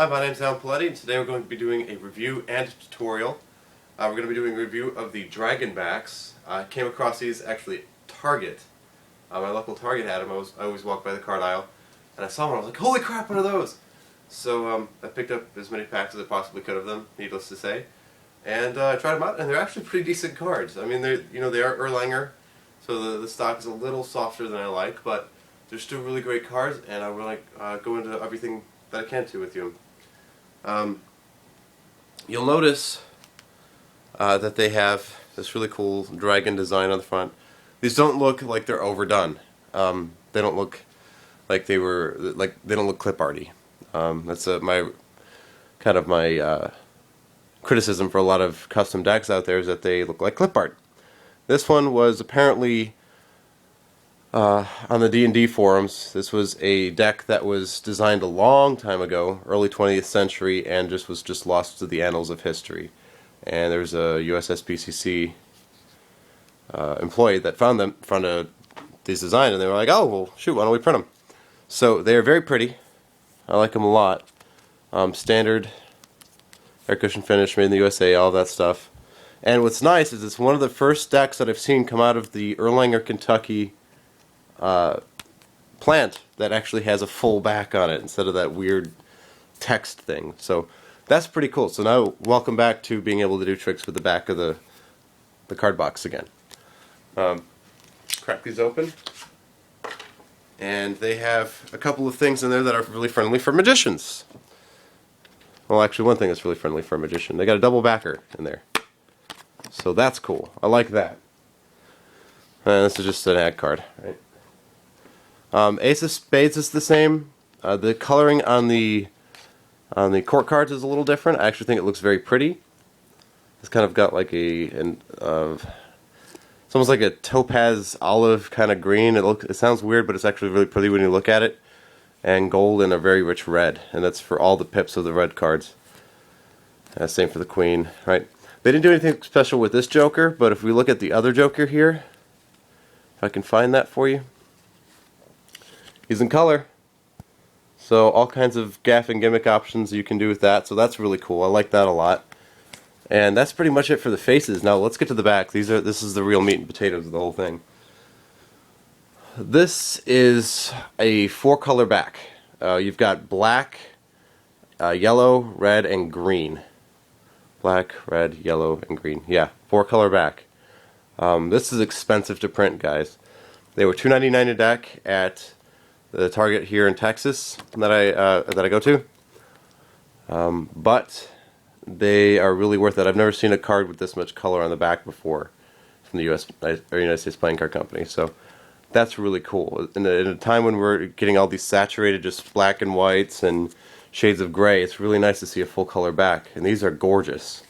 Hi, my name's Alan Paletti, and today we're going to be doing a review and a tutorial. We're going to be doing a review of the Dragon backs. I came across these actually at Target. My local Target had them. I always walk by the card aisle, and I saw one. I was like, "Holy crap! What are those?" So I picked up as many packs as I possibly could of them, needless to say, and I tried them out, and they're actually pretty decent cards. I mean, they are Erlanger, so the stock is a little softer than I like, but they're still really great cards, and I will go into everything that I can with you. You'll notice that they have this really cool dragon design on the front. These don't look like they're overdone. They don't look like they don't look clip arty. That's my criticism for a lot of custom decks out there, is that they look like clip art. This one was apparently on the D&D forums. This was a deck that was designed a long time ago, early 20th century, and was just lost to the annals of history. And there's a USSPCC employee that found these designs, and they were like, "Oh, well, shoot, why don't we print them?" So they are very pretty. I like them a lot. Standard air cushion finish, made in the USA, all that stuff. And what's nice is it's one of the first decks that I've seen come out of the Erlanger, Kentucky plant that actually has a full back on it instead of that weird text thing. So that's pretty cool. So now, welcome back to being able to do tricks with the back of the card box again. Crack these open, and they have a couple of things in there that are really friendly for magicians. Well, actually, one thing that's really friendly for a magician. They got a double backer in there, so that's cool. I like that. This is just an ad card, right? Ace of Spades is the same. The coloring on the court cards is a little different. I actually think it looks very pretty. It's kind of got like it's almost like a topaz olive kind of green. It sounds weird, but it's actually really pretty when you look at it. And gold and a very rich red, and that's for all the pips of the red cards. Same for the queen, right? They didn't do anything special with this Joker, but if we look at the other Joker here, if I can find that for you. He's in color, so all kinds of gaff and gimmick options you can do with that, so that's really cool. I like that a lot. And that's pretty much it for the faces. Now let's get to the back. This is the real meat and potatoes of the whole thing. This is a 4-color back. You've got black, yellow, red, and green. Black, red, yellow, and green. Yeah, 4-color back. This is expensive to print, guys. They were $2.99 a deck at the Target here in Texas that I go to, but they are really worth it. I've never seen a card with this much color on the back before from the United States Playing Card Company. So that's really cool. In a time when we're getting all these saturated, just black and whites and shades of gray, it's really nice to see a full color back, and these are gorgeous.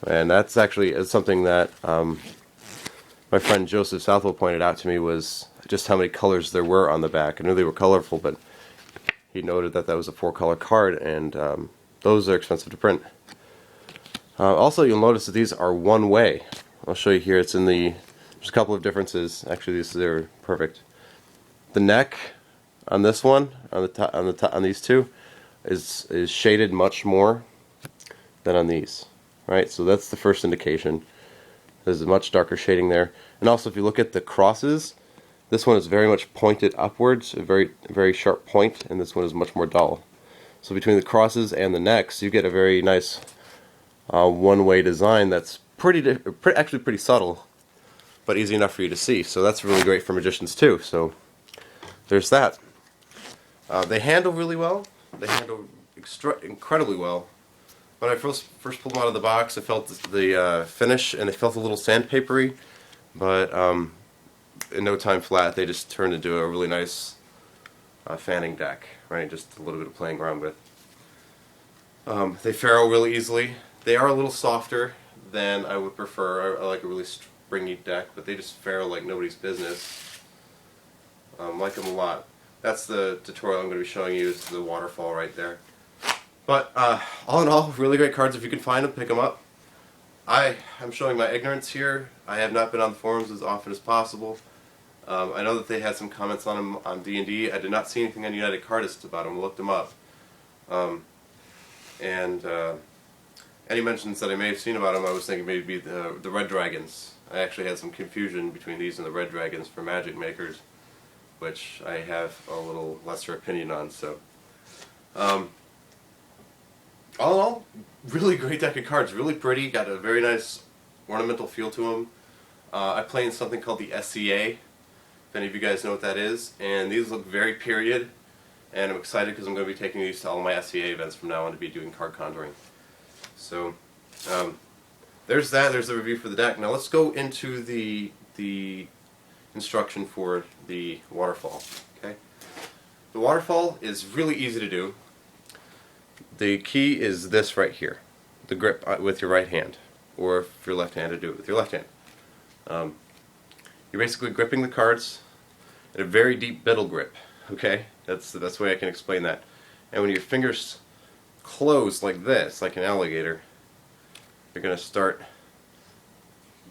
And that's actually something that my friend Joseph Southwell pointed out to me, was just how many colors there were on the back. I knew they were colorful, but he noted that that was a 4-color card, and those are expensive to print. Also, you'll notice that these are one way. I'll show you here. There's a couple of differences. Actually, they're perfect. The neck on this one, on these two, is shaded much more than on these. Right, so that's the first indication. There's a much darker shading there. And also, if you look at the crosses, this one is very much pointed upwards, a very, very sharp point, and this one is much more dull. So between the crosses and the necks, you get a very nice one-way design that's actually pretty subtle, but easy enough for you to see. So that's really great for magicians too. So there's that. They handle really well. They handle incredibly well. When I first pulled them out of the box, I felt the finish, and they felt a little sandpapery, but in no time flat, they just turned into a really nice fanning deck, right? Just a little bit of playing around with. They ferrule really easily. They are a little softer than I would prefer. I like a really springy deck, but they just ferrule like nobody's business. Like them a lot. That's the tutorial I'm going to be showing you, is the waterfall right there. But all in all, really great cards. If you can find them, pick them up. I'm showing my ignorance here. I have not been on the forums as often as possible. I know that they had some comments on them on D&D. I did not see anything on United Cardists about them. I looked them up. And any mentions that I may have seen about them, I was thinking maybe the Red Dragons. I actually had some confusion between these and the Red Dragons for Magic Makers, which I have a little lesser opinion on. So, all in all, really great deck of cards. Really pretty. Got a very nice ornamental feel to them. I play in something called the SCA, if any of you guys know what that is. And these look very period. And I'm excited because I'm going to be taking these to all my SCA events from now on to be doing card conjuring. So, there's that. There's the review for the deck. Now let's go into the instruction for the waterfall. Okay, the waterfall is really easy to do. The key is this right here, the grip with your right hand, or if you're left-handed, do it with your left hand. You're basically gripping the cards at a very deep biddle grip. Okay, that's the best way I can explain that. And when your fingers close like this, like an alligator, you're going to start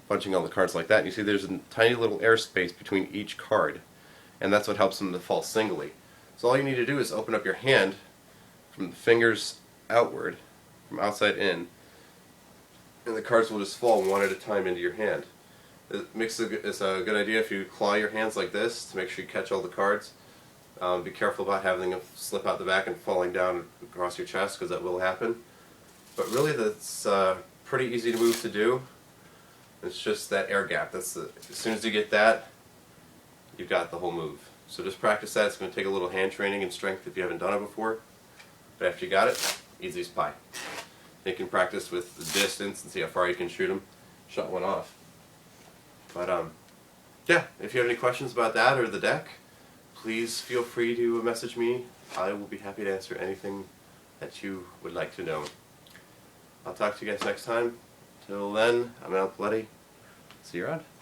bunching all the cards like that. And you see there's a tiny little airspace between each card, and that's what helps them to fall singly. So all you need to do is open up your hand from the fingers outward, from outside in, and the cards will just fall one at a time into your hand. It's a good idea if you claw your hands like this to make sure you catch all the cards. Be careful about having them slip out the back and falling down across your chest, because that will happen. But really, that's pretty easy to move to do. It's just that air gap. As soon as you get that, you've got the whole move. So just practice that. It's going to take a little hand training and strength if you haven't done it before. But after you got it, easy as pie. You can practice with the distance and see how far you can shoot them. Shot one off. But yeah, if you have any questions about that or the deck, please feel free to message me. I will be happy to answer anything that you would like to know. I'll talk to you guys next time. Till then, I'm Al Paletti. See you around.